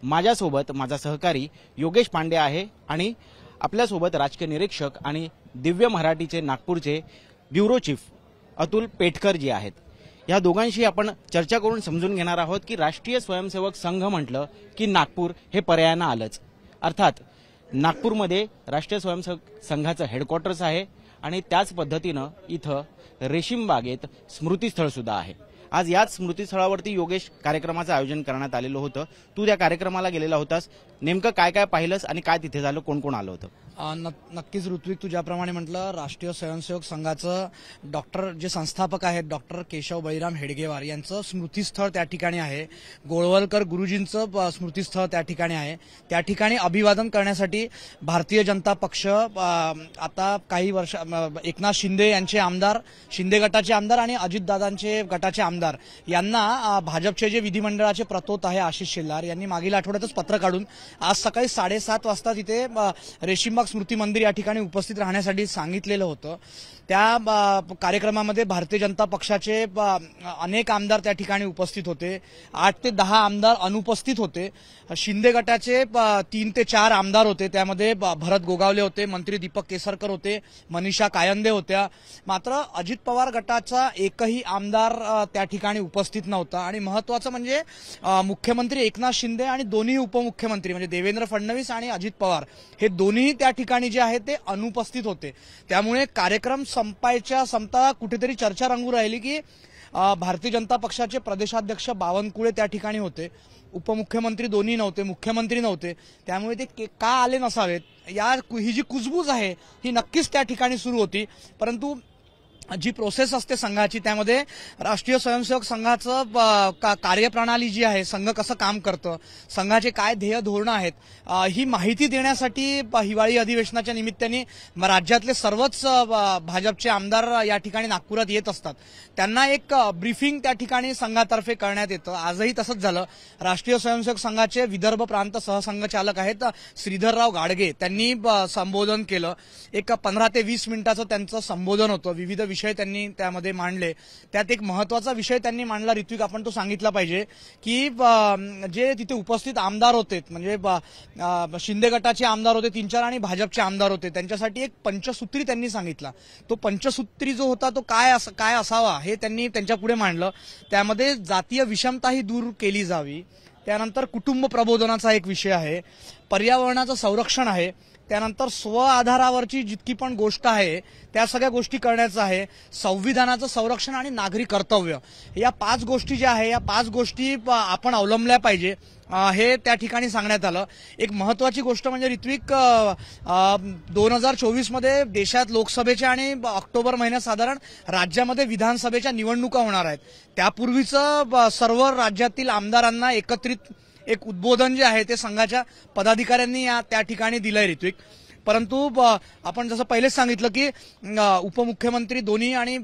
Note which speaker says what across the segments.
Speaker 1: माझ्यासोबत माझा सहकारी योगेश पांडे आहे आणि आपल्यासोबत राजकीय निरीक्षक आणि दिव्य मराठीचे नागपूरचे ब्युरो चीफ अतुल पेटकर जी आहेत। या दोघांशी आपण चर्चा करून समजून घेणार आहोत की राष्ट्रीय स्वयंसेवक संघ म्हटलं की नागपूर हे पर्यायानं आलंच। अर्थात नागपूरमध्ये राष्ट्रीय स्वयंसेवक संघाचं हेडक्वार्टर्स आहे आणि त्याच पद्धतीनं इथं रेशीमबागेत स्मृतीस्थळ सुद्धा आहे। आज याच स्मृतीस्थळावरती योगेश कार्यक्रमाचं आयोजन करण्यात आलेलं होतं। तू त्या कार्यक्रमाला गेलेला होतास, नेमकं काय काय पाहिलंस आणि काय तिथे झालं, कोण कोण आलं होतं?
Speaker 2: नक्कीच ऋत्विक, तू ज्याप्रमाणे म्हटलं, राष्ट्रीय स्वयंसेवक संघाचं डॉक्टर जे संस्थापक आहेत डॉक्टर केशव बळीराम हेडगेवार यांचं स्मृतीस्थळ त्या ठिकाणी आहे। गोळवलकर गुरुजींचं स्मृतीस्थळ त्या ठिकाणी आहे। त्या ठिकाणी अभिवादन करण्यासाठी भारतीय जनता पक्ष आता काही वर्ष एकनाथ शिंदे यांचे आमदार, शिंदे गटाचे आमदार आणि अजितदादांचे गटाचे आमदार यांना भाजपचे जे विधिमंडळाचे प्रतोत आहे आशिष शेलार यांनी मागील आठवड्यातच पत्र काढून आज सकाळी 7:30 वाजता तिथे रेशीमबाग स्मृती मंदिर या ठिकाणी उपस्थित राहण्यासाठी सांगितलेलं होतं। त्या कार्यक्रमामध्ये भारतीय जनता पक्षाचे अनेक आमदार त्या ठिकाणी उपस्थित होते। 8 ते 10 आमदार अनुपस्थित होते। शिंदे गटाचे 3 ते 4 आमदार होते, त्यामध्ये भरत गोगावले होते, मंत्री दीपक केसरकर होते, मनीषा कायंदे होत्या। मात्र अजित पवार गटाचा एकही आमदार त्या ठिकाणी उपस्थित नव्हता। आणि महत्त्वाचं म्हणजे मुख्यमंत्री एकनाथ शिंदे आणि दोन्ही उपमुख्यमंत्री म्हणजे देवेंद्र फडणवीस आणि अजित पवार हे दोन्ही त्या ठिकाणी जे आहे ते अनुपस्थित होते। त्यामुळे कार्यक्रम संपता कुठेतरी चर्चा रंगू राहिली की भारतीय जनता पक्षाचे प्रदेशाध्यक्ष बावनकुळे त्या ठिकाणी होते, उपमुख्यमंत्री दोन्ही नव्हते, मुख्यमंत्री नव्हते, त्यामुळे ते का आले नसावेत ही जी कुजबूज आहे ही नक्कीच त्या ठिकाणी सुरू होती। परंतु जी प्रोसेस असते संघाची त्यामध्ये राष्ट्रीय स्वयंसेवक संघाचं कार्यप्रणाली जी आहे, संघ कसं काम करतं, संघाचे काय ध्येय धोरणं आहेत, ही माहिती देण्यासाठी हिवाळी अधिवेशनाच्या निमित्ताने राज्यातले सर्वच भाजपचे आमदार या ठिकाणी नागपुरात येत असतात। त्यांना एक ब्रीफिंग त्या ठिकाणी संघातर्फे करण्यात येतं। आजही तसंच झालं। राष्ट्रीय स्वयंसेवक संघाचे विदर्भ प्रांत सहसंघचालक आहेत श्रीधरराव गाडगे, त्यांनी संबोधन केलं। एक 15 ते 20 मिनिटाचं त्यांचं संबोधन होतं। विविध विषय त्यांनी त्यामध्ये मांडले। त्यात एक महत्त्वाचा विषय त्यांनी मांडला ऋत्विक, आपण तो सांगितला पाहिजे की जे तिथे उपस्थित आमदार होते म्हणजे शिंदे गटाचे आमदार होते 3-4 आणि भाजपचे आमदार होते, त्यांच्यासाठी एक पंचसूत्री त्यांनी सांगितला। तो पंचसूत्री जो होता तो काय असावा हे त्यांनी त्यांच्या पुढे मांडलं। त्यामध्ये जातीय विषमता ही दूर केली जावी, त्यानंतर कुटुंब प्रबोधनाचा एक विषय आहे, पर्यावरणाचं संरक्षण आहे, त्यानंतर स्व आधारावरची जितकी पण गोष्ट आहे त्या सगळ्या गोष्टी करण्याचं आहे, संविधानाचं संरक्षण आणि नागरी कर्तव्य, या 5 गोष्टी ज्या आहे या 5 गोष्टी आपण अवलंबल्या पाहिजे हे त्या ठिकाणी सांगण्यात आलं। एक महत्त्वाची गोष्ट म्हणजे ऋत्विक 2024 मध्ये देशात लोकसभेच्या आणि ऑक्टोबर महिन्यात साधारण राज्यामध्ये विधानसभेच्या निवडणुका होणार आहेत। त्यापूर्वीचं सर्व राज्यातील आमदारांना एकत्रित एक उद्बोधन जे आहे ते संघाच्या पदाधिकाऱ्यांनी त्या ठिकाणी दिलंय ऋत्विक। परंतु आपण जसं पहिलेच सांगितलं की उपमुख्यमंत्री दोन्ही आणि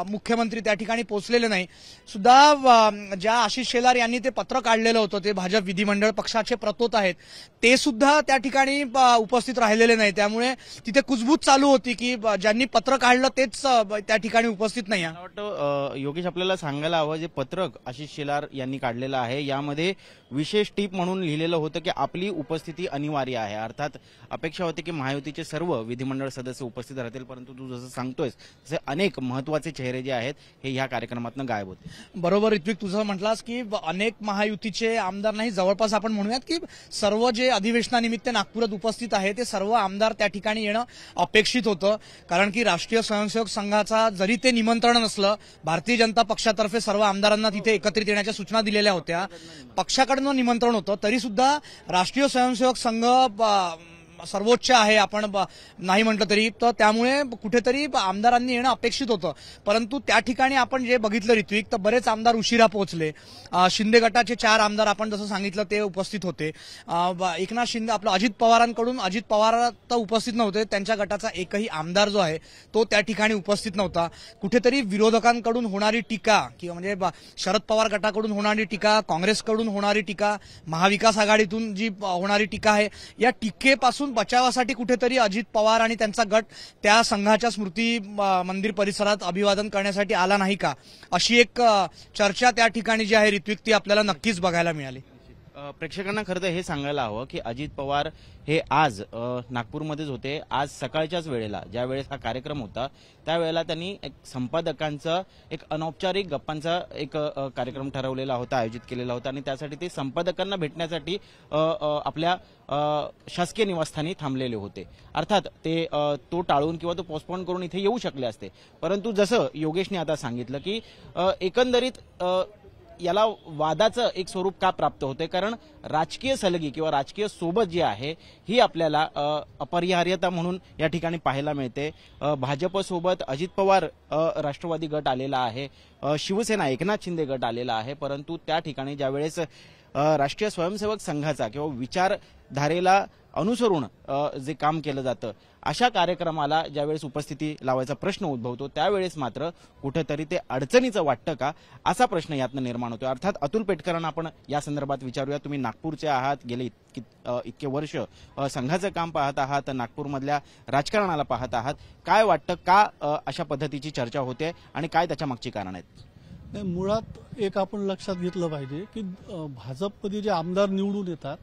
Speaker 2: मुख्यमंत्री त्या ठिकाणी पोहोचलेले नाही सुद्धा। ज्या आशिष शेलार यांनी ते पत्र काढलेलं होतं, ते भाजप विधिमंडळ पक्षाचे प्रतोत आहेत, ते सुद्धा त्या ठिकाणी उपस्थित राहिलेले नाही। त्यामुळे तिथे कुजबूज चालू होती की ज्यांनी पत्र काढलं तेच त्या ठिकाणी उपस्थित नाही।
Speaker 1: मला वाटतं योगेश आपल्याला सांगायला हवं, जे पत्रक आशिष शेलार यांनी काढलेलं आहे यामध्ये विशेष टीप म्हणून लिहिलेलं होतं की आपली उपस्थिती अनिवार्य आहे। अर्थात अपेक्षा होती की महायुतीचे सर्व विधिमंडळ सदस्य उपस्थित राहतील, परंतु तू जसं सांगतोयस तसे अनेक महत्त्वाचे चेहरे जे आहेत हे ह्या कार्यक्रमातून गायब होते।
Speaker 2: बरोबर ऋत्विक, तुझं म्हटलास की अनेक महायुतीचे आमदार नाही, जवळपास आपण म्हणूयात की सर्व जे अधिवेशनानिमित्त नागपुरात उपस्थित आहे ते सर्व आमदार त्या ठिकाणी येणं अपेक्षित होतं। कारण की राष्ट्रीय स्वयंसेवक संघाचा जरी ते निमंत्रण नसलं, भारतीय जनता पक्षातर्फे सर्व आमदारांना तिथे एकत्रित येण्याच्या सूचना दिलेल्या होत्या, पक्षाकडून निमंत्रण होतं, तरी सुद्धा राष्ट्रीय स्वयंसेवक संघ सर्वोच्च आहे आपण नाही म्हटलं तरी, तर त्यामुळे कुठेतरी आमदारांनी येणं अपेक्षित होतं। परंतु त्या ठिकाणी आपण जे बघितलं ऋत्विक, तर बरेच आमदार उशिरा पोहोचले। शिंदे गटाचे 4 आमदार आपण जसं सांगितलं ते उपस्थित होते। एकनाथ शिंदे आपलं अजित पवार तर उपस्थित नव्हते, त्यांच्या गटाचा एकही आमदार जो आहे तो त्या ठिकाणी उपस्थित नव्हता। कुठेतरी विरोधकांकडून होणारी टीका किंवा म्हणजे शरद पवार गटाकडून होणारी टीका, काँग्रेसकडून होणारी टीका, महाविकास आघाडीतून जी होणारी टीका आहे, या टीकेपासून बचावासाठी कुठेतरी अजित पवार आणि त्यांचा गट त्या संघाच्या स्मृती मंदिर परिसरात अभिवादन करण्यासाठी आला नाही का, अशी एक चर्चा त्या ठिकाणी जी आहे ऋत्विक ती आपल्याला नक्कीच बघायला मिळाली।
Speaker 1: प्रेक्षकांना खरं तर हे सांगायला हवं की अजित पवार हे आज नागपूरमध्येच होते. आज सकाळच्याच वेळेला ज्या वेळेस हा कार्यक्रम होता त्यावेळेला त्यांनी एक संपादकांचा एक अनौपचारिक गप्पांचा एक कार्यक्रम ठरवलेला होता, आयोजित केलेला होता आणि त्यासाठी ते संपादकांना भेटण्यासाठी आपल्या शासकीय निवासस्थानी थांबलेले होते. अर्थात ते तो टाळून किंवा तो पोस्टपोन करून इथे येऊ शकले असते, परंतु जसं योगेशने आता सांगितलं की एकंदरीत याला वादाचं एक स्वरूप का प्राप्त होते, कारण राजकीय सलगी किंवा राजकीय सोबत जी आहे ही आपल्याला अपरिहार्यता म्हणून या ठिकाणी पाहायला मिळते. भाजपसोबत अजित पवार राष्ट्रवादी गट आलेला आहे, शिवसेना एकनाथ शिंदे गट आलेला आहे, परंतु त्या ठिकाणी ज्यावेळेस राष्ट्रीय स्वयंसेवक संघाचा किंवा विचारधारेला अनुसरून जे काम केलं जातं अशा कार्यक्रमाला ज्यावेळेस उपस्थिती लावायचा प्रश्न उद्भवतो त्यावेळेस मात्र कुठेतरी ते अडचणीचं वाटतं का, असा प्रश्न यातनं निर्माण होतो. अर्थात अतुल पेटकरांना आपण या संदर्भात विचारूया. तुम्ही नागपूरचे आहात, गेले इतके वर्ष संघाचं काम पाहत आहात, नागपूरमधल्या राजकारणाला पाहत आहात, काय वाटतं का अशा पद्धतीची चर्चा होते आणि काय त्याच्या मागची कारण आहेत?
Speaker 3: नाही, मुळात एक आपण लक्षात घेतलं पाहिजे की भाजपमध्ये जे आमदार निवडून येतात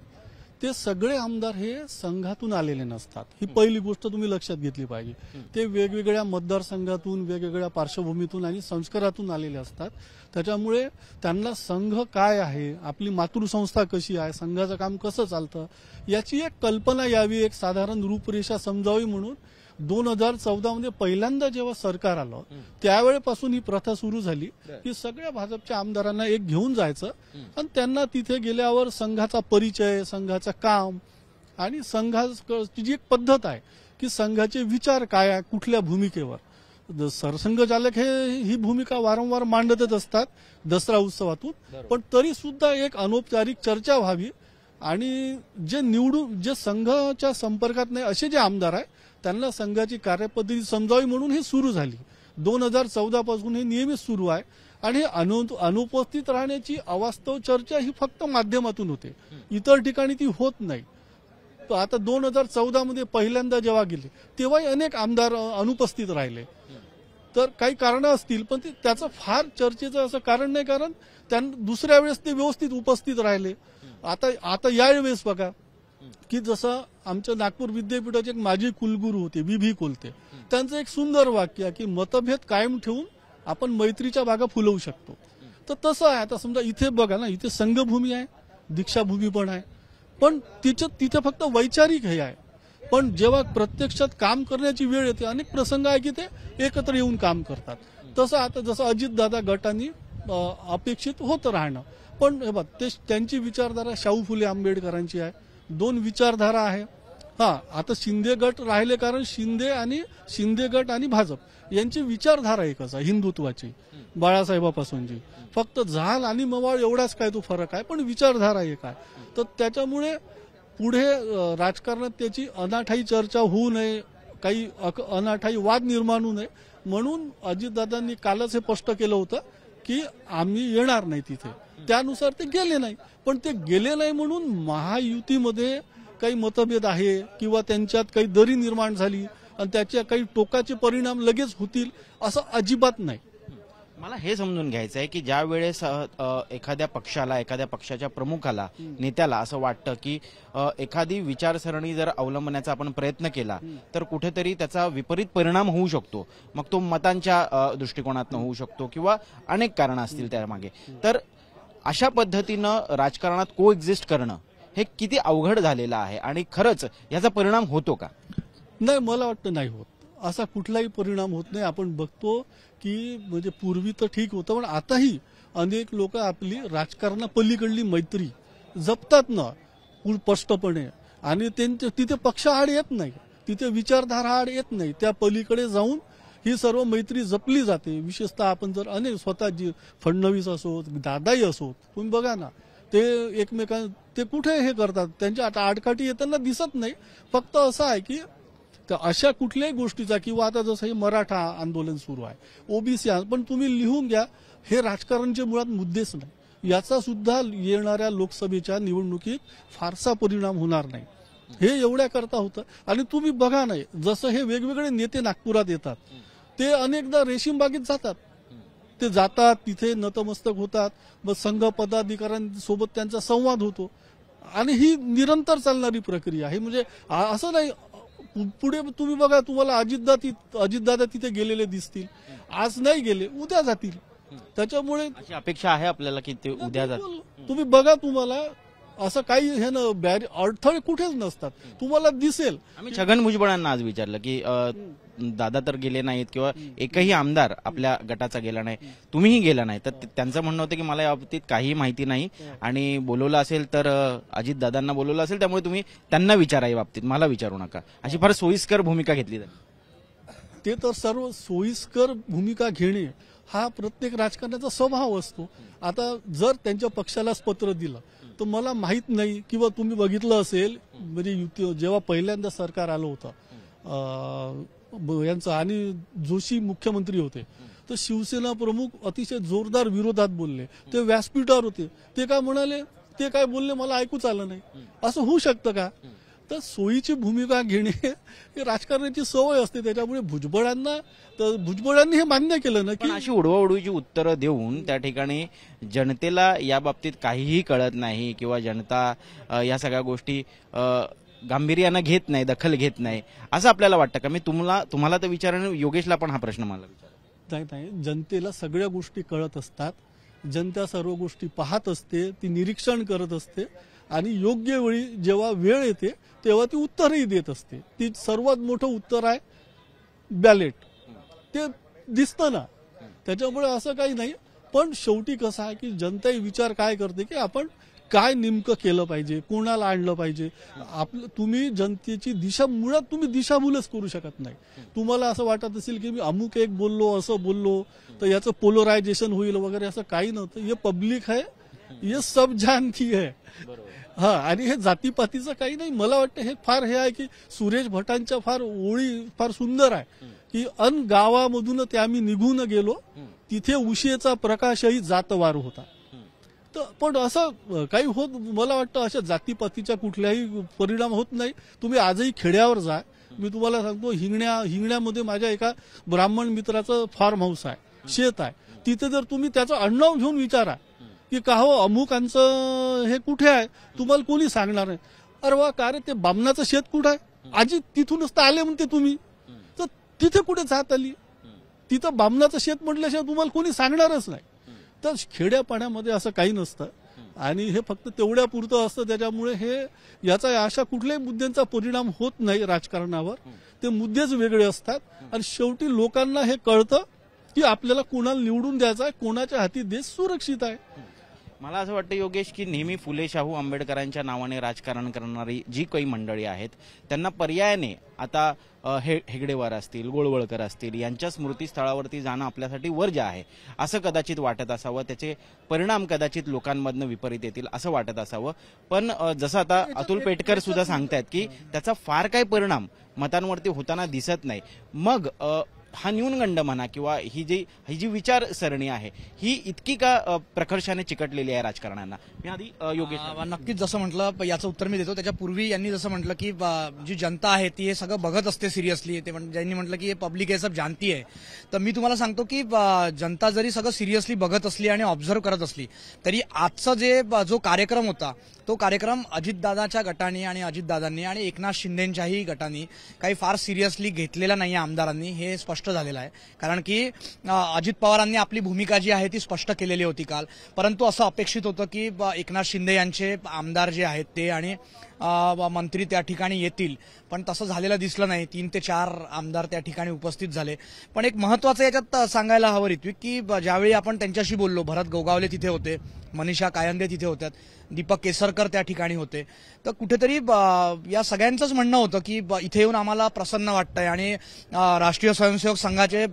Speaker 3: ते सगळे आमदार हे संघातून आलेले नसतात. ही पहिली गोष्ट तुम्ही लक्षात घेतली पाहिजे. ते वेगवेगळ्या मतदारसंघातून, वेगवेगळ्या पार्श्वभूमीतून आणि संस्कारातून आलेले असतात. त्याच्यामुळे त्यांना संघ काय आहे, आपली मातृसंस्था कशी आहे, संघाचं काम कसं चालतं याची एक कल्पना यावी, एक साधारण रूपरेषा समजावी म्हणून 2014 मध्ये पहिल्यांदा जेव्हा सरकार आलं त्यावेळेपासून ही प्रथा सुरू झाली की सगळ्या भाजपच्या आमदारांना एक घेऊन जायचं आणि त्यांना तिथे गेल्यावर संघाचा परिचय, संघाचं काम आणि संघाची जी एक पद्धत आहे की संघाचे विचार काय आहे, कुठल्या भूमिकेवर सरसंघचालक ही भूमिका वारंवार मांडतच असतात दसरा उत्सवातून, पण तरी सुद्धा एक अनौपचारिक चर्चा व्हावी आणि जे संघाच्या संपर्कात नाही असे जे आमदार आहे त्यांना संघाची कार्यपद्धती समजावी म्हणून हे सुरू झाली. 2014 पासून हे नियमित सुरू आहे आणि अनुपस्थित राहण्याची अवास्तव चर्चा ही फक्त माध्यमातून होते, इतर ठिकाणी ती होत नाही. आता 2014 मध्ये पहिल्यांदा जेव्हा गेले तेव्हाही अनेक आमदार अनुपस्थित राहिले. तर काही कारणं असतील, पण त्याचं फार चर्चेचं असं कारण नाही, कारण त्यांना दुसऱ्या वेळेस ते व्यवस्थित उपस्थित राहिले. आता यावेळेस बघा की जसं आमच्या नागपूर विद्यापीठाचे एक माजी कुलगुरू होते VB कोलते, त्यांचं एक सुंदर वाक्य आहे की मतभेद कायम ठेवून आपण मैत्रीच्या बागा फुलवू शकतो. तर तसं आहे. आता समजा इथे बघा ना, इथे संघभूमी आहे, दीक्षाभूमी पण आहे, पण तिथे फक्त वैचारिक हे आहे, पण जेव्हा प्रत्यक्षात काम करण्याची वेळ येते अनेक प्रसंग आहे की ते एकत्र येऊन काम करतात. तसं आता जसं अजितदादा गटांनी अपेक्षित होतं राहणं, पण हे बघ ते त्यांची विचारधारा शाहू फुले आंबेडकरांची आहे, 2 विचारधारा आहे. आता शिंदे गट राहिले कारण शिंदे गट आणि भाजप यांची विचारधारा एकच आहे, हिंदुत्वाची, बाळासाहेबापासूनची. फक्त जहाल आणि मवाळ एवढाच काय तो फरक आहे, पण विचारधारा एक आहे. तर त्याच्यामुळे पुढे राजकारणात त्याची अनाठाई चर्चा होऊ नये, काही अनाठाई वाद निर्माण होऊ नये म्हणून अजितदादांनी कालच हे स्पष्ट केलं होतं की आम्ही येणार नाही तिथे. त्यानुसार ते गेले नाही, पण ते गेले नाही म्हणून महायुतीमध्ये काही मतभेद आहे किंवा त्यांच्यात काही दरी निर्माण झाली आणि त्याचे काही टोकाचे परिणाम लगेच होतील असं अजिबात नाही.
Speaker 1: मला हे समजून घ्यायचं आहे की ज्या वेळेस एखाद्या पक्षाला, एखाद्या पक्षाच्या प्रमुखाला, नेत्याला असं वाटतं की एखादी विचारसरणी जर अवलंबण्याचा आपण प्रयत्न केला तर कुठेतरी त्याचा विपरीत परिणाम होऊ शकतो, मग तो मतांच्या दृष्टिकोनातून होऊ शकतो किंवा अनेक कारणं असतील त्यामागे, तर अशा पद्धतीनं राजकारणात को एक्झिस्ट करणं हे किती अवघड झालेलं आहे आणि खरंच याचा परिणाम होतो का?
Speaker 3: नाही, मला वाटतं नाही होत. असा कुठलाही परिणाम होत नाही. आपण बघतो की म्हणजे पूर्वी तर ठीक होतं, पण आताही अनेक लोक आपली राजकारणापलीकडली मैत्री जपतात ना स्पष्टपणे, आणि तिथे पक्ष आड येत नाही, तिथे विचारधारा आड येत नाही, त्या पलीकडे जाऊन ही सर्व मैत्री जपली जाते. विशेषतः आपण जर अनेक स्वतः फडणवीस असोत, दादाही असोत, तुम्ही बघा ना ते एकमेकांना ते कुठे हे करतात, त्यांच्या आता आडकाठी येताना दिसत नाही. फक्त असं आहे की अशा कुठल्याही गोष्टीचा किंवा आता जसं हे मराठा आंदोलन सुरू आहे, ओबीसी, पण तुम्ही लिहून घ्या हे राजकारणचे मुळात मुद्देच नाही. याचा सुद्धा येणाऱ्या लोकसभेच्या निवडणुकीत फारसा परिणाम होणार नाही, हे एवढ्या करता होतं. आणि तुम्ही बघा नाही, जसं हे वेगवेगळे नेते नागपुरात येतात ते अनेकदा रेशीम बागेत जातात, ते जातात तिथे नतमस्तक होतात, मग संघ पदाधिकाऱ्यांसोबत त्यांचा संवाद होतो आणि ही निरंतर चालणारी प्रक्रिया आहे. म्हणजे असं नाही पुढे तुम्ही बघा, तुम्हाला अजितदादा तिथे गेलेले दिसतील, आज नाही गेले उद्या जातील. त्याच्यामुळे
Speaker 1: अशी अपेक्षा आहे आपल्याला की ते उद्या जातील.
Speaker 3: तुम्ही बघा, तुम्हाला असं काही हे ना अडथळे कुठेच नसतात, तुम्हाला दिसेल.
Speaker 1: आम्ही छगन भुजबळांना आज विचारलं की दादा तर गेले नाहीत किंवा एकही आमदार आपल्या गटाचा गेला नाही, तुम्हीही गेला नाही, तर त्यांचं म्हणणं होतं की मला या बाबतीत काही माहिती नाही आणि बोलवलं असेल तर अजित दादांना बोलवलं असेल, त्यामुळे तुम्ही त्यांना विचारा या बाबतीत, मला विचारू नका, अशी फार सोयीस्कर भूमिका घेतली जाते.
Speaker 3: ते तर सर्व सोयीस्कर भूमिका घेणे हा प्रत्येक राजकारण्याचा स्वभाव असतो. आता जर त्यांच्या पक्षालाच पत्र दिलं तर मला माहित नाही, किंवा तुम्ही बघितलं असेल म्हणजे युती जेव्हा पहिल्यांदा सरकार आलं होतं यांचं आणि जोशी मुख्यमंत्री होते, तर शिवसेना प्रमुख अतिशय जोरदार विरोधात बोलले. ते व्यासपीठावर होते, ते काय म्हणाले, ते काय बोलले मला ऐकूच आलं नाही. असं होऊ शकतं का? तर सोयीची भूमिका घेणे ही राजकारणाची सवय असते. त्याच्यामुळे भुजबळांनी हे मान्य केलं ना
Speaker 1: पण
Speaker 3: की
Speaker 1: अशी उडवाउडवीची उत्तरं देऊन त्या ठिकाणी जनतेला या बाबतीत काहीही कळत नाही किंवा जनता या सगळ्या गोष्टी गांभीर्यानं घेत नाही, दखल घेत नाही, असं आपल्याला वाटतं का? मी तुम्हाला तर विचारेन, योगेशला पण हा प्रश्न मला विचार.
Speaker 3: नाही, जनतेला सगळ्या गोष्टी कळत असतात. जनता सर्व गोष्टी पाहत असते, ती निरीक्षण करत असते आणि योग्य वेळी जेव्हा वेळ येते तेव्हा ती उत्तरही देत असते. ती सर्वात मोठं उत्तर आहे बॅलेट, ते दिसतं ना. त्याच्यामुळे असं काही नाही. पण शेवटी कसं आहे की जनताही विचार काय करते की आपण काय नेमकं केलं पाहिजे, कोणाला आणलं पाहिजे. तुम्ही जनतेची दिशा, मुळात तुम्ही दिशाभूलच करू शकत नाही. तुम्हाला असं वाटत असेल की मी अमुक एक बोललो, असं बोललो तर याचं पोलरायझेशन होईल वगैरे, असं काही नव्हतं. हे पब्लिक आहे, हे सब जानती है. हा, आणि हे जातीपातीचं काही नाही. मला वाटतं हे फार हे आहे की सुरेश भटांच्या फार ओळी फार सुंदर आहे की अन गावामधून ते आम्ही निघून गेलो, तिथे उशीचा प्रकाशही जातवार होता. तर पण असं काही होत, मला वाटतं अशा जातीपातीचा कुठल्याही परिणाम होत नाही. तुम्ही आजही खेड्यावर जा, मी तुम्हाला सांगतो, हिंगण्यामध्ये माझ्या एका ब्राह्मण मित्राचं फार्म हाऊस आहे, शेत आहे. तिथे जर तुम्ही त्याचं आडनाव घेऊन विचारा की का हो अमुकांचं हे कुठे आहे, तुम्हाला कोणी सांगणार नाही. अरे वा, का रे ते बामणाचं शेत कुठं आहे, आजी तिथूनच तर आले म्हणते तुम्ही, तर तिथे कुठे जात आली, तिथं बामणाचं शेत म्हटल्याशिवाय तुम्हाला कोणी सांगणारच नाही. तर खेड्यापाड्यामध्ये असं काही नसतं आणि हे फक्त तेवढ्या पुरतं असतं. त्याच्यामुळे हे याचा अशा कुठल्याही मुद्द्यांचा परिणाम होत नाही राजकारणावर. ते मुद्देच वेगळे असतात आणि शेवटी लोकांना हे कळतं की आपल्याला कोणाला निवडून द्यायचं आहे, कोणाच्या हाती देश सुरक्षित आहे.
Speaker 1: मला असं वाटतं योगेश की नेहमी फुले शाहू आंबेडकरांच्या नावाने राजकारण करणारी जी काही मंडळी आहेत त्यांना पर्यायाने आता हेगडेवार असतील, गोळवळकर असतील, यांच्या स्मृतीस्थळावरती जाणं आपल्यासाठी वर्ज्य आहे असं कदाचित वाटत असावं. त्याचे परिणाम कदाचित लोकांमधनं विपरीत येतील असं वाटत असावं. पण जसं आता अतुल पेटकर सुद्धा सांगतायत की त्याचा फार काही परिणाम मतांवरती होताना दिसत नाही. मग हा न्यूनगंड म्हणा किंवा ही जी विचारसरणी आहे ही इतकी का प्रकर्षाने चिकटलेली आहे राजकारण्यांना? मी आधी योगेश
Speaker 2: नक्कीच जसं म्हटलं याचं उत्तर मी देतो. त्याच्यापूर्वी यांनी जसं म्हटलं की जी जनता आहे ती हे सगळं बघत असते सिरियसली. ज्यांनी म्हटलं की हे पब्लिक हे सब जानती आहे, तर मी तुम्हाला सांगतो की जनता जरी सगळं सिरियसली बघत असली आणि ऑब्झर्व्ह करत असली तरी आजचा जो कार्यक्रम होता तो कार्यक्रम अजितदादाच्या गटाने आणि अजितदादांनी आणि एकनाथ शिंदेच्याही गटाने काही फार सिरियसली घेतलेला नाही आमदारांनी, हे स्पष्ट झालेलं आहे. कारण की अजित पवारांनी आपली भूमिका जी आहे ती स्पष्ट केलेली होती काल. परंतु असं अपेक्षित होतं की एकनाथ शिंदे यांचे आमदार जे आहेत ते आणि मंत्री त्या ठिकाणी येतील, पण तसं झालेलं दिसलं नाही. 3 ते 4 आमदार त्या ठिकाणी उपस्थित झाले. पण एक महत्वाचं याच्यात सांगायला हवं ऋत्विक की ज्यावेळी आपण त्यांच्याशी बोललो, भरत गोगावले तिथे होते, मनीषा कायंदे तिथे होत्या, दीपक केसरकर त्या ठिकाणी होते, तर कुठेतरी या सगळ्यांचंच म्हणणं होतं की इथे येऊन आम्हाला प्रसन्न वाटतंय. आणि राष्ट्रीय स्वयंसेवक संघाचे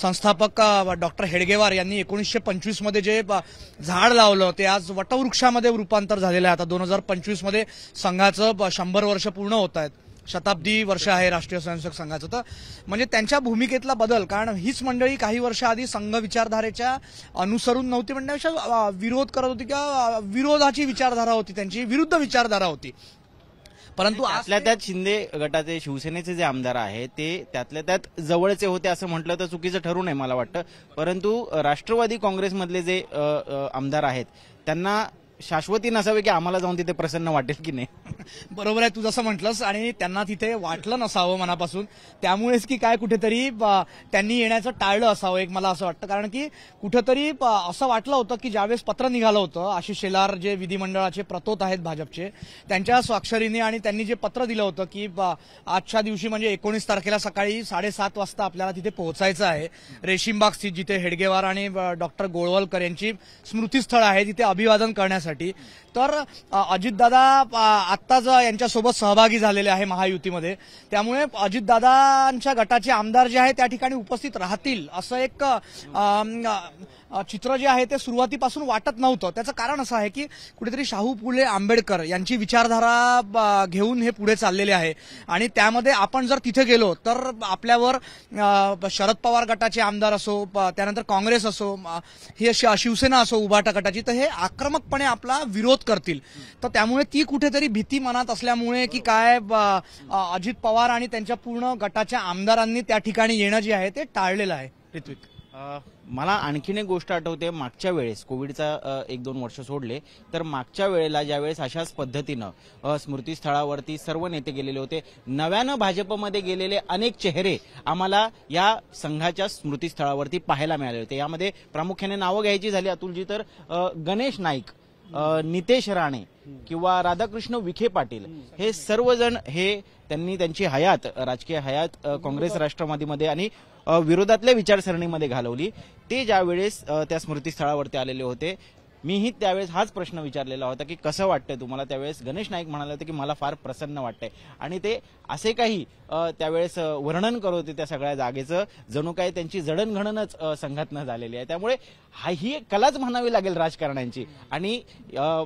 Speaker 2: संस्थापक डॉक्टर हेडगेवार यांनी 1925 मध्ये जे झाड लावलं ते आज वटवृक्षामध्ये रूपांतर झालेलं आहे. आता 2025 मध्ये संघाचं 100 वर्ष पूर्ण होत आहेत, शताब्दी वर्ष आहे राष्ट्रीय स्वयंसेवक संघाचं. तर म्हणजे त्यांच्या भूमिकेतला बदल, कारण हीच मंडळी काही वर्ष आधी संघ विचारधारेच्या अनुसरून नव्हती म्हणण्यापेक्षा विरोध करत होती किंवा विरोधाची विचारधारा होती, त्यांची विरुद्ध विचारधारा होती. परंतु आज
Speaker 1: त्यातल्या त्यात शिंदे गटाचे शिवसेनेचे जे आमदार आहेत ते त्यातल्या त्यात जवळचे होते असं म्हटलं तर चुकीचं ठरू नये मला वाटतं. परंतु राष्ट्रवादी काँग्रेसमधले जे आमदार आहेत त्यांना शाश्वती नसावे की आम्हाला जाऊन तिथे प्रसन्न वाटेल की नाही.
Speaker 2: बरोबर आहे तू जसं म्हटलंस, आणि त्यांना तिथे वाटलं नसावं मनापासून, त्यामुळेच की काय कुठेतरी त्यांनी येण्याचं टाळलं असावं एक मला असं वाटतं. कारण की कुठेतरी असं वाटलं होतं की ज्यावेळेस पत्र निघालं होतं, आशिष शेलार जे विधिमंडळाचे प्रतोत आहेत भाजपचे, त्यांच्या स्वाक्षरीने आणि त्यांनी जे पत्र दिलं होतं की आजच्या दिवशी म्हणजे 19 तारखेला सकाळी 7:30 वाजता आपल्याला तिथे पोहोचायचं आहे, रेशीमबाग स्थित जिथे हेडगेवार आणि डॉक्टर गोळवलकर यांची स्मृतीस्थळ आहे तिथे अभिवादन करण्यासाठी. तर अजितदादा आत्ताच यांच्यासोबत सहभागी झालेले आहे महायुतीमध्ये, त्यामुळे अजितदादांच्या गटाचे आमदार जे आहेत त्या ठिकाणी उपस्थित राहतील असं एक चित्र जे आहे ते सुरुवातीपासून वाटत नव्हतं. त्याचं कारण असं आहे की कुठेतरी शाहू फुले आंबेडकर यांची विचारधारा घेऊन हे पुढे चाललेले आहे, आणि त्यामध्ये आपण जर तिथे गेलो तर आपल्यावर शरद पवार गटाचे आमदार असो, त्यानंतर काँग्रेस असो, ही शिवसेना असो उभाटा गटाची, तर हे आक्रमकपणे आपला विरोध करतील. तर त्यामुळे ती कुठेतरी भीती मनात असल्यामुळे की काय अजित पवार आणि त्यांच्या पूर्ण गटाच्या आमदारांनी त्या ठिकाणी येणं जे आहे ते टाळलेलं आहे. ऋत्विक,
Speaker 1: मला आणखीन एक गोष्ट आठवते. मागच्या वेळेस कोविडचा 1-2 वर्ष सोडले तर मागच्या वेळेला ज्यावेळेस अशाच पद्धतीनं स्मृतीस्थळावरती सर्व नेते गेलेले होते, नव्यानं भाजपमध्ये गेलेले अनेक चेहरे आम्हाला या संघाच्या स्मृतीस्थळावरती पाहायला मिळाले होते. यामध्ये प्रामुख्याने नावं घ्यायची झाली अतुलजी तर गणेश नाईक, नितेश राणे किंवा राधाकृष्ण विखे पाटील, हे सर्वजण हे त्यांनी त्यांची हयात, राजकीय हयात काँग्रेस राष्ट्रवादीमध्ये आणि विरोधातल्या विचारसरणीमध्ये घालवली. ते ज्यावेळेस त्या स्मृतीस्थळावरती आलेले होते, मीही त्यावेळेस हाच प्रश्न विचारलेला होता की कसं वाटतंय तुम्हाला. त्यावेळेस गणेश नाईक म्हणाले होते की मला फार प्रसन्न वाटतंय, आणि ते असे काही त्यावेळेस वर्णन करत होते त्या सगळ्या जागेचं, जणू काय त्यांची जडणघडणच संघातनं झालेली आहे. त्यामुळे ही एक कलाच म्हणावी लागेल राजकारण्यांची, आणि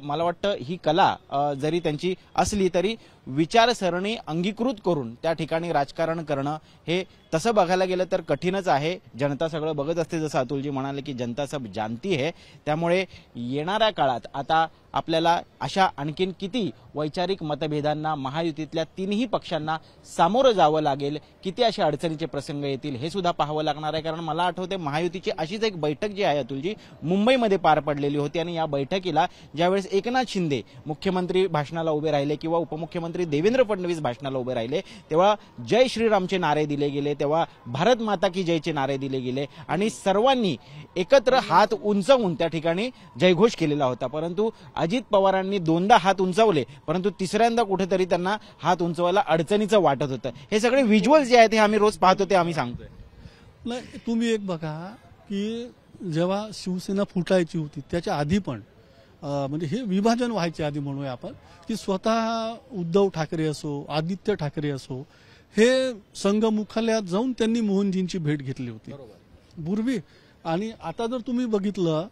Speaker 1: मला वाटतं ही कला जरी त्यांची असली तरी विचारसरणी अंगीकृत करून त्या ठिकाणी राजकारण करणं हे तसं बघायला गेलं तर कठीणच आहे. जनता सगळं बघत असते, जसं अतुलजी म्हणाले की जनता सब जानती है. त्यामुळे येणाऱ्या काळात आता आपल्याला अशा आणखीन किती वैचारिक मतभेदांना महायुतीतल्या तिन्ही पक्षांना सामोरं जावं लागेल, किती असे अडचणीचे प्रसंग येतील हे सुद्धा पाहावं लागणार आहे. कारण मला आठवते महायुतीची अशीच एक बैठक जी आहे अतुलजी मुंबईमध्ये पार पडलेली होती, आणि या बैठकीला ज्यावेळेस एकनाथ शिंदे मुख्यमंत्री भाषणाला उभे राहिले किंवा उपमुख्यमंत्री देवेंद्र फडणवीस भाषणाला उभे राहिले, तेव्हा जय श्रीरामचे नारे दिले गेले, तेव्हा भारत माता की जयचे नारे दिले गेले, आणि सर्वांनी एकत्र हात उंचावून त्या ठिकाणी जयघोष केलेला होता. परंतु अजित पवारांनी 2दा हात उंचावले, परंतु तिसऱ्यांदा कुठेतरी त्यांना हात उंचवायला अडचणीचं वाटत होतं. हे सगळे व्हिज्युअल्स जे आहेत हे आम्ही रोज पाहतो, ते आम्ही सांगतोय.
Speaker 3: नाही, तुम्ही एक बघा की जेव्हा शिवसेना फुटायची होती त्याच्या आधी पण म्हणजे हे विभाजन व्हायचे आधी म्हणूया आपण, की स्वतः उद्धव ठाकरे असो, आदित्य ठाकरे असो, हे संघ मुख्यालयात जाऊन त्यांनी मोहनजींची भेट घेतली होती पूर्वी. आणि आता जर तुम्ही बघितलं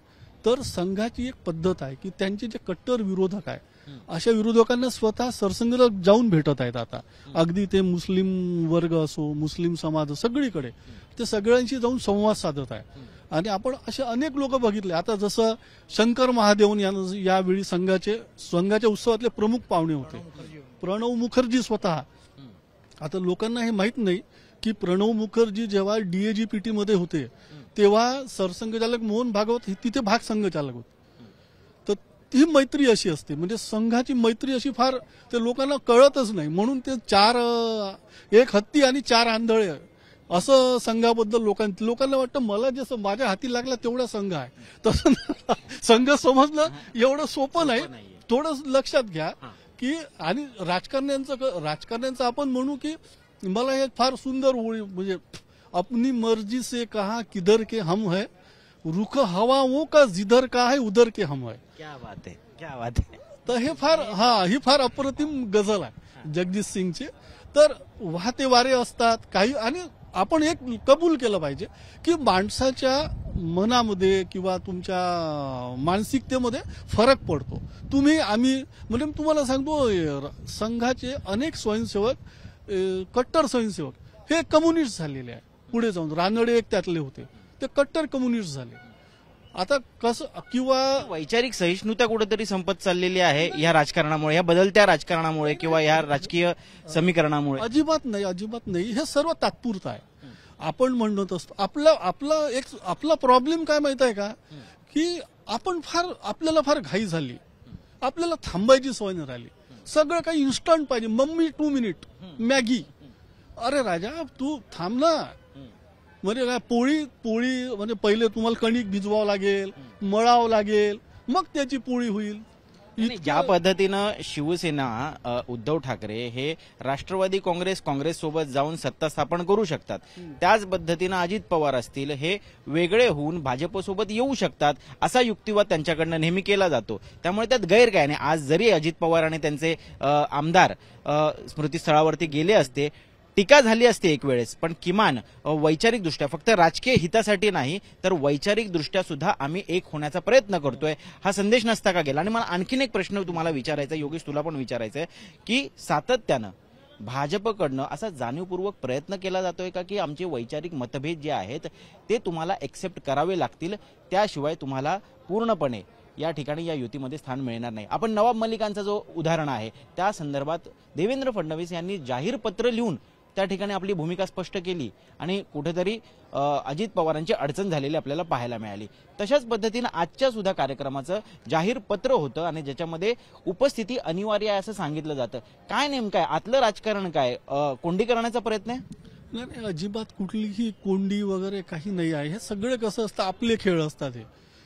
Speaker 3: तर संघाची एक पद्धत आहे की त्यांचे जे कट्टर विरोधक आहे अशा विरोधकांना स्वतः सरसंघ जाऊन भेटत आहेत. आता अगदी ते मुस्लिम वर्ग असो, मुस्लिम समाज, सगळीकडे ते सगळ्यांशी जाऊन संवाद साधत आहे. आणि आपण असे अनेक लोक बघितले. आता जसं शंकर महादेवन यावेळी संघाच्या उत्सवातले प्रमुख पाहुणे होते, प्रणव मुखर्जी स्वतः. आता लोकांना हे माहित नाही की प्रणव मुखर्जी जेव्हा DAGPT मध्ये होते तेव्हा सरसंघचालक मोहन भागवत तिथे भाग संघचालक होते. तर ती मैत्री अशी असते, म्हणजे संघाची मैत्री अशी फार ते लोकांना कळतच नाही, म्हणून ते एक हत्ती आणि 4 आंधळे असं संघाबद्दल लोकांना वाटतं. मला जसं माझ्या हाती लागला तेवढा संघ आहे, तसं संघ समजणं एवढं सोपं नाही. थोडं लक्षात घ्या की, आणि राजकारण्यांचं आपण म्हणू की मला हे फार सुंदर ओळी, म्हणजे अपनी मर्जी से कहा किधर के हम है, रुख हवाओं का जिधर का है उधर के हम है.
Speaker 1: क्या बात है, क्या बात है.
Speaker 3: तर हे ही फार अप्रतिम गझल आहे जगजित सिंगची. तर वाहते वारे असतात काही, आणि आपण एक कबूल केलं पाहिजे की माणसाच्या मनामध्ये किंवा तुमच्या मानसिकतेमध्ये फरक पडतो. आम्ही म्हणजे तुम्हाला सांगतो, संघाचे अनेक स्वयंसेवक, कट्टर स्वयंसेवक हे कम्युनिस्ट झालेले आहे. पुढे जाऊन रानडे एक त्यातले होते, ते कट्टर कम्युनिस्ट झाले. आता कसं किंवा
Speaker 1: वैचारिक सहिष्णुता कुठेतरी संपत चाललेली आहे या राजकारणामुळे, या बदलत्या राजकारणामुळे किंवा या राजकीय समीकरणामुळे.
Speaker 3: अजिबात नाही. हे सर्व तात्पुरतं आहे. आपण म्हणत असतो आपला प्रॉब्लेम काय माहित आहे का, की आपल्याला फार घाई झाली, आपल्याला थांबायची सवय नाही राहिली. सगळं काही इन्स्टंट पाहिजे. Mummy 2 minute Maggi. अरे राजा तू थांब ना. म्हणजे काय पोळी म्हणजे पहिले तुम्हाला कणिक भिजवावं लागेल, मळावं लागेल, मग त्याची पोळी होईल.
Speaker 1: आणि ज्या पद्धतीनं शिवसेना उद्धव ठाकरे हे राष्ट्रवादी काँग्रेस सोबत जाऊन सत्ता स्थापन करू शकतात, त्याच पद्धतीनं अजित पवार असतील हे वेगळे होऊन भाजपसोबत येऊ शकतात असा युक्तिवाद त्यांच्याकडनं नेहमी केला जातो. त्यामुळे त्यात गैर काय नाही. आज जरी अजित पवार आणि त्यांचे आमदार स्मृतीस्थळावरती गेले असते, टीका झाली असते एक वेळेस, पण किमान वैचारिकदृष्ट्या फक्त राजकीय हितासाठी नाही तर वैचारिकदृष्ट्या सुद्धा आम्ही एक होण्याचा प्रयत्न करतोय हा संदेश नसता का गेला. आणि मला आणखीन एक प्रश्न तुम्हाला विचारायचा, योगेश तुला पण विचारायचा आहे, की सातत्यानं भाजपकडनं असा जाणीवपूर्वक प्रयत्न केला जातोय का की आमचे वैचारिक मतभेद जे आहेत ते तुम्हाला एक्सेप्ट करावे लागतील, त्याशिवाय तुम्हाला पूर्णपणे या ठिकाणी या युतीमध्ये स्थान मिळणार नाही. आपण नवाब मलिकांचा जो उदाहरण आहे त्या संदर्भात देवेंद्र फडणवीस यांनी जाहीर पत्र लिहून त्या ठिकाणी आपली भूमिका स्पष्ट केली आणि कुठेतरी अजित पवारांची अडचण झालेली आपल्याला पाहायला मिळाली. तशाच पद्धतीनं आजच्या सुद्धा कार्यक्रमाचं जाहीर पत्र होतं आणि ज्याच्यामध्ये उपस्थिती अनिवार्य आहे असं सांगितलं जातं. काय नेमकं आहे आतलं राजकारण, काय कोंडी करण्याचा प्रयत्न आहे?
Speaker 3: नाही, अजिबात कुठलीही कोंडी वगैरे काही नाही आहे. हे सगळे कसं असतं, आपले खेळ असतात.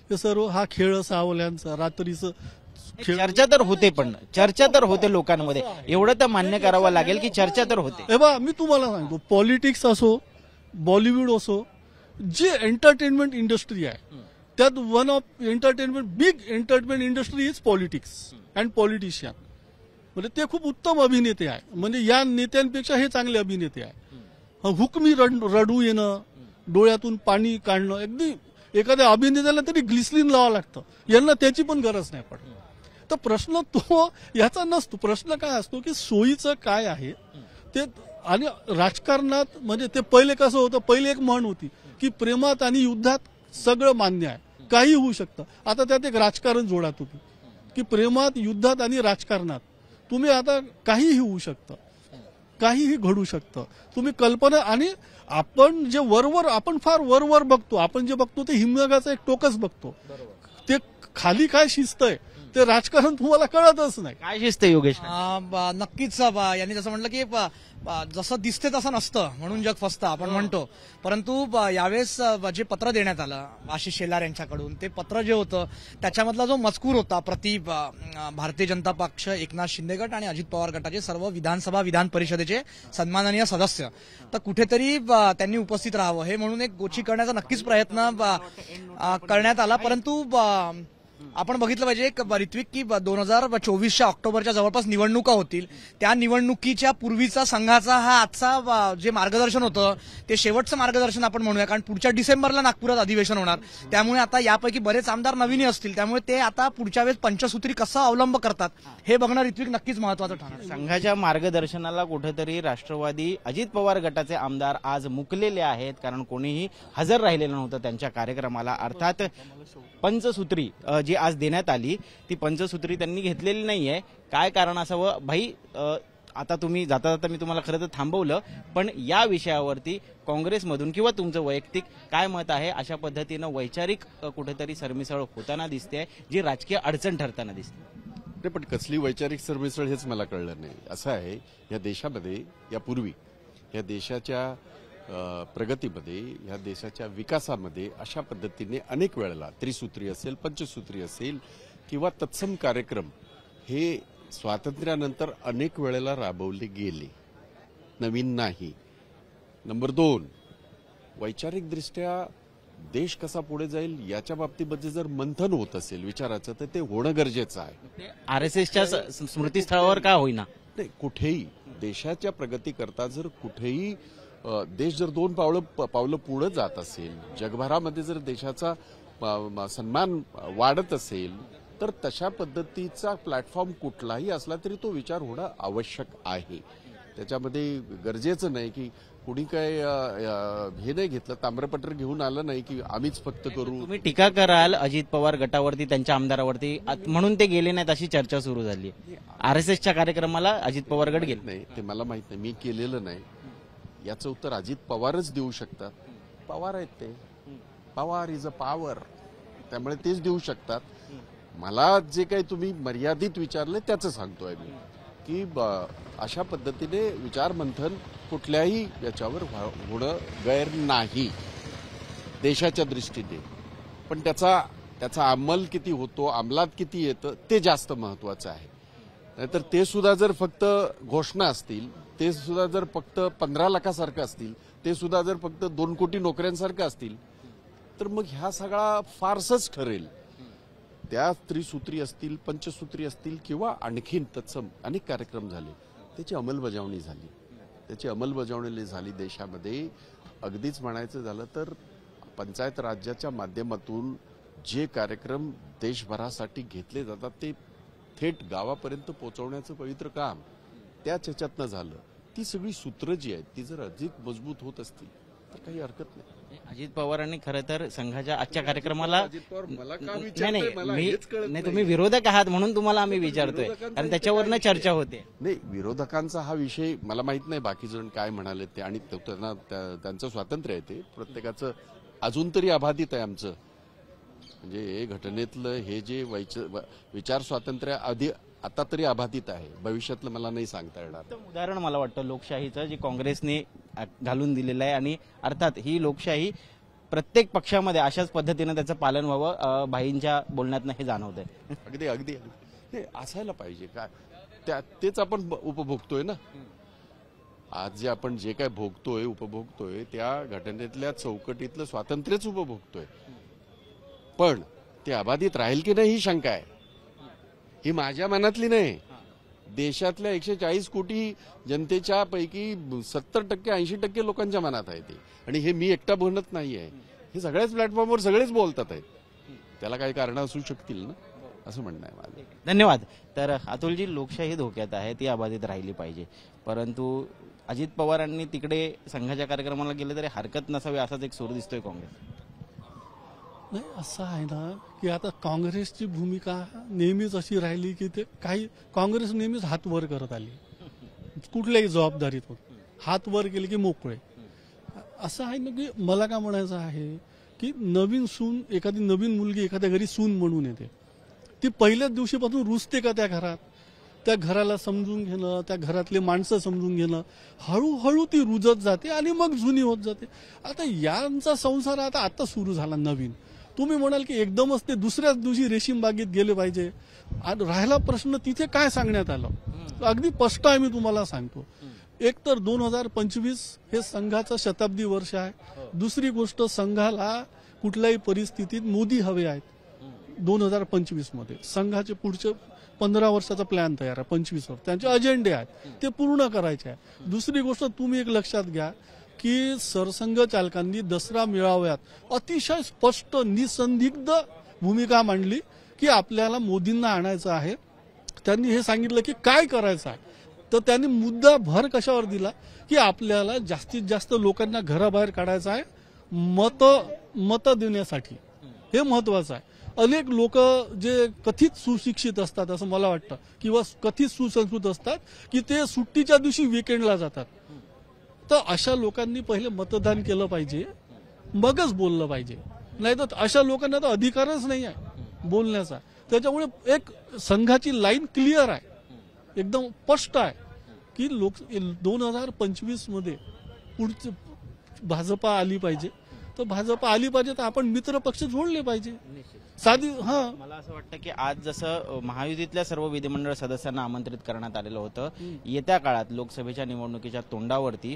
Speaker 3: हे सर्व हा खेळ सावल्यांचा रात्रीचं
Speaker 1: चर्चा तर होते लोकांमध्ये, एवढं तर मान्य करावं लागेल की चर्चा तर होते.
Speaker 3: हे बा मी तुम्हाला सांगतो, पॉलिटिक्स असो, बॉलिवूड असो, जे एंटरटेनमेंट इंडस्ट्री आहे त्यात one of big entertainment industry is politics and politician. म्हणजे ते खूप उत्तम अभिनेते आहे. म्हणजे या नेत्यांपेक्षा हे चांगले अभिनेते आहे. हुकमी रडू येणं, डोळ्यातून पाणी काढणं, अगदी एखाद्या अभिनेत्याला तरी ग्लिसरीन लावावं लागतं, यांना त्याची पण गरज नाही पडत. तर प्रश्न तो याचा नसतो. प्रश्न काय असतो की सोयीचं काय आहे ते. आणि राजकारणात म्हणजे ते पहिले कसं होतं, पहिले एक म्हण होती की प्रेमात आणि युद्धात सगळं मान्य आहे, काही होऊ शकतं. आता त्यात एक राजकारण जोडा तुम्ही, की प्रेमात, युद्धात आणि राजकारणात तुम्ही आता काहीही होऊ शकतं, काहीही घडू शकतं. तुम्ही कल्पना, आणि आपण जे आपण फार वरवर बघतो, आपण जे बघतो ते हिमनगाचं एक टोकच बघतो. ते खाली काय शिस्त आहे ते राजकारण तुम्हाला कळतच नाही.
Speaker 1: काय शिस्त योगेश?
Speaker 2: नक्कीच यांनी जसं म्हटलं की जसं दिसते तसं नसतं म्हणून जग फसतं आपण म्हणतो. परंतु यावेळेस जे पत्र देण्यात आलं आशिष शेलार यांच्याकडून, ते पत्र जे होतं त्याच्यामधला जो मजकूर होता प्रति भारतीय जनता पक्ष, एकनाथ शिंदे गट आणि अजित पवार गटाचे सर्व विधान परिषदेचे सन्माननीय सदस्य, तर कुठेतरी त्यांनी उपस्थित राहावं हे म्हणून एक गोची करण्याचा नक्कीच प्रयत्न करण्यात आला. परंतु आपण बघितलं पाहिजे ऋत्विक की 2024च्या ऑक्टोबरच्या जवळपास निवडणुका होतील. त्या निवडणुकीच्या पूर्वीचा संघाचा हा आजचा जे मार्गदर्शन होतं ते शेवटचं मार्गदर्शन आपण म्हणूया, कारण पुढच्या डिसेंबरला नागपुरात अधिवेशन होणार. त्यामुळे आता यापैकी बरेच आमदार नवीन असतील, त्यामुळे ते आता पुढच्या वेळेस पंचसूत्री कसा अवलंब करतात हे बघणं ऋत्विक नक्कीच महत्वाचं ठरणार.
Speaker 1: संघाच्या मार्गदर्शनाला कुठेतरी राष्ट्रवादी अजित पवार गटाचे आमदार आज मुकलेले आहेत, कारण कोणीही हजर राहिलेलं नव्हतं त्यांच्या कार्यक्रमाला. अर्थात पंचसूत्री जी आज देण्यात आली ती पंचसूत्री त्यांनी घेतलेली नाहीये. काय कारण असावं भाई, आता तुम्ही जाता जाता मी तुम्हाला खरं तर थांबवलं, पण या विषयावरती काँग्रेसमधून किंवा तुमचं वैयक्तिक काय मत आहे? अशा पद्धतीनं वैचारिक कुठेतरी सरमिसळ होताना दिसते, जी राजकीय अडचण ठरताना दिसते.
Speaker 4: पण कसली वैचारिक सरमिसळ हेच मला कळलं नाही. असं आहे, या देशामध्ये यापूर्वी या देशाच्या प्रगतीमध्ये, या देशाच्या विकासामध्ये अशा पद्धतीने अनेक वेळेला त्रिसूत्री असेल, पंचसूत्री असेल किंवा तत्सम कार्यक्रम हे स्वातंत्र्यानंतर अनेक वेळेला राबवले गेले, नवीन नाही. नंबर 2, वैचारिकदृष्ट्या देश कसा पुढे जाईल याच्या बाबतीमध्ये जर मंथन होत असेल विचाराचं, तर ते होणं गरजेचं आहे.
Speaker 1: RSSच्या स्मृतीस्थळावर का होईना,
Speaker 4: नाही कुठेही देशाच्या प्रगतीकरता जर कुठेही देश जर 2 पावलं पुढे जात असेल, जगभरामध्ये जर देशाचा सन्मान वाढत असेल, तर तशा पद्धतीचा प्लॅटफॉर्म कुठलाही असला तरी तो विचार होणं आवश्यक आहे. त्याच्यामध्ये गरजेचं नाही की कोणी काय हे नाही घेतलं, ताम्रपत्र घेऊन आलं नाही की आम्हीच फक्त करू.
Speaker 1: तुम्ही टीका कराल अजित पवार गटावरती, त्यांच्या आमदारावरती, म्हणून ते गेले नाहीत अशी चर्चा सुरू झाली. RSSच्या कार्यक्रमाला अजित पवार गट गेले
Speaker 4: नाही, ते मला माहित नाही, मी केलेलं नाही. याचं उत्तर अजित पवारच देऊ शकतात. पवार आहेत ते, पवार इज अ पॉवर, त्यामुळे तेच देऊ शकतात. मला जे काही तुम्ही मर्यादित विचारले त्याचं सांगतोय मी की अशा पद्धतीने विचार मंथन कुठल्याही याच्यावर होणं गैर नाही देशाच्या दृष्टीने, पण त्याचा अंमल किती होतो, अंमलात किती येतं ते जास्त महत्वाचं आहे. नाहीतर ते सुद्धा जर फक्त घोषणा असतील, ते सुद्धा जर फक्त 15 लाखासारखं असतील, ते सुद्धा जर फक्त 2 कोटी नोकऱ्यांसारखं असतील, तर मग ह्या सगळा फारसच ठरेल. त्या त्रिसूत्री असतील, पंचसूत्री असतील किंवा आणखीन तत्सम अनेक कार्यक्रम झाले, त्याची अंमलबजावणी झाली. त्याची अंमलबजावणी झाली देशामध्ये. अगदीच म्हणायचं झालं तर पंचायत राज्याच्या माध्यमातून जे कार्यक्रम देशभरासाठी घेतले जातात ते थेट गावापर्यंत पोहोचवण्याचं पवित्र काम त्याच ह्याच्यातनं झालं. ती सगळी सूत्र जी आहेत ती जर अधिक मजबूत होत असतील तर काही हरकत नाही.
Speaker 1: अजित पवारांनी खरं तर संघाच्या आजच्या कार्यक्रमाला
Speaker 4: मला का
Speaker 1: नाही
Speaker 4: विचारताय? मला हेच कळत
Speaker 1: नाही, तुम्ही विरोधक आहात म्हणून तुम्हाला आम्ही विचारतोय, कारण त्याच्यावरनं चर्चा होते.
Speaker 4: नाही, विरोधकांचा हा विषय मला माहित नाही बाकी जण काय म्हणाले ते, आणि त्यांना त्यांचं स्वातंत्र्य आहे, ते प्रत्येकाचं अजून तरी अबाधित आहे. आमचं म्हणजे घटनेतलं हे जे विचार स्वातंत्र्य आता तरी अबाधित आहे, भविष्यातलं मला नाही सांगता येणार.
Speaker 1: उदाहरण मला वाटतं लोकशाहीचं जे काँग्रेसने घालून दिलेलं आहे, आणि अर्थात ही लोकशाही प्रत्येक पक्षामध्ये अशाच पद्धतीनं त्याचं पालन व्हावं, भाईंच्या बोलण्यातनं हे जाणवतंय.
Speaker 4: अगदी अगदी हे असायला पाहिजे. काय तेच आपण उपभोगतोय ना आज, जे आपण जे काय भोगतोय उपभोगतोय त्या घटनेतल्या चौकटीतलं स्वातंत्र्यच उपभोगतोय. पण ते अबाधित राहील की नाही ही शंका आहे. ही माझ्या मनातली नाही, देशातल्या 140 कोटी जनतेच्या पैकी 70% 80% लोकांच्या मनात आहे ते. आणि हे मी एकटा बोलत नाहीये, हे सगळ्याच प्लॅटफॉर्मवर सगळेच बोलतात आहेत. त्याला काही कारण असू शकतील ना, असं म्हणणं आहे माझं.
Speaker 1: धन्यवाद. तर अतुलजी, लोकशाही धोक्यात आहे, ती अबाधित राहिली पाहिजे, परंतु अजित पवारांनी तिकडे संघाच्या कार्यक्रमाला गेले तरी हरकत नसावी असाच एक सूर दिसतोय काँग्रेस.
Speaker 3: नाही, असं आहे ना की आता काँग्रेसची भूमिका नेहमीच अशी राहिली की ते काँग्रेस नेहमीच हात वर करत आली, कुठल्याही जबाबदारीतून हात वर केले की मोकळे. असं आहे ना की मला काय म्हणायचं आहे की नवीन सून, एखादी नवीन मुलगी एखाद्या घरी सून म्हणून येते, ती पहिल्याच दिवशीपासून रुजते का त्या घरात? त्या घराला समजून घेणं, त्या घरातले माणसं समजून घेणं, हळूहळू ती रुजत जाते आणि मग जुनी होत जाते. आता यांचा संसार आता सुरू झाला नवीन. तुम्ही म्हणाल की एकदमच ते दुसऱ्याच दिवशी रेशीम बागेत गेले पाहिजे. राहिला प्रश्न तिथे काय सांगण्यात आलं, अगदी स्पष्ट आहे, मी तुम्हाला सांगतो. एक तर 2025 हे संघाचं शताब्दी वर्ष आहे. दुसरी गोष्ट, संघाला कुठल्याही परिस्थितीत मोदी हवे आहेत 2025 मध्ये. संघाचे पुढचे 15 वर्षाचा प्लॅन तयार आहे, 25 वर्ष त्यांचे अजेंडे आहेत, ते पूर्ण करायचे आहे. दुसरी गोष्ट तुम्ही एक लक्षात घ्या की सरसंघ चालकांनी दसरा मेळाव्यात अतिशय स्पष्ट निसंदिग्ध भूमिका मांडली की आपल्याला मोदींना आणायचं आहे. त्यांनी हे सांगितलं की काय करायचं आहे, तर त्यांनी मुद्दा भर कशावर दिला की आपल्याला जास्तीत जास्त लोकांना घराबाहेर काढायचं आहे, मत देण्यासाठी. हे महत्वाचं आहे. अनेक लोक जे कथित सुशिक्षित असतात असं मला वाटतं, किंवा कथित सुसंस्कृत असतात की ते सुट्टीच्या दिवशी विकेंडला जातात, तर अशा लोकांनी पहिले मतदान केलं पाहिजे, मगच बोललं पाहिजे. नाही तर अशा लोकांना तर अधिकारच नाही आहे बोलण्याचा. त्याच्यामुळे एक संघाची लाईन क्लिअर आहे, एकदम स्पष्ट आहे की 2025 मध्ये पुढचे भाजपा आली पाहिजे. तर भाजपा आली पाहिजे तर आपण मित्र पक्ष जोडले पाहिजे. साधी
Speaker 1: मला असं वाटतं की आज जसं महायुतीतल्या सर्व विधिमंडळ सदस्यांना आमंत्रित करण्यात आलेलं होतं, येत्या काळात लोकसभेच्या निवडणुकीच्या तोंडावरती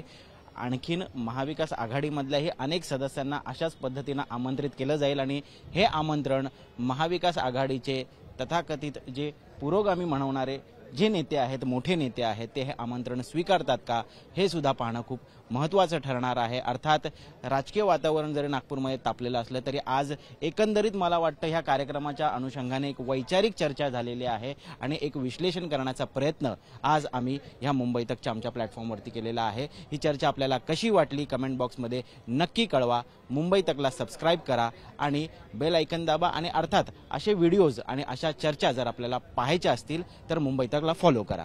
Speaker 1: आणखीन महाविकास आघाडीमधल्याही अनेक सदस्यांना अशाच पद्धतीनं आमंत्रित केलं जाईल, आणि हे आमंत्रण महाविकास आघाडीचे तथाकथित जे पुरोगामी म्हणवणारे जे नेते आहेत, मोठे नेते आहेत, ते हे आमंत्रण स्वीकारतात का, हे सुद्धा पाहणं खूप महत्त्वाचं ठरणार आहे. अर्थात राजकीय वातावरण जरी नागपूरमध्ये तापलेलं असलं तरी आज एकंदरीत मला वाटतं ह्या कार्यक्रमाच्या अनुषंगाने एक वैचारिक चर्चा झालेली आहे आणि एक विश्लेषण करण्याचा प्रयत्न आज आम्ही ह्या मुंबई तकच्या आमच्या प्लॅटफॉर्मवरती केलेला आहे. ही चर्चा आपल्याला कशी वाटली कमेंट बॉक्समध्ये नक्की कळवा. मुंबई तकला सबस्क्राईब करा आणि बेल आयकन दाबा आणि अर्थात असे व्हिडिओज आणि अशा चर्चा जर आपल्याला पाहायच्या असतील तर मुंबई तकला फॉलो करा.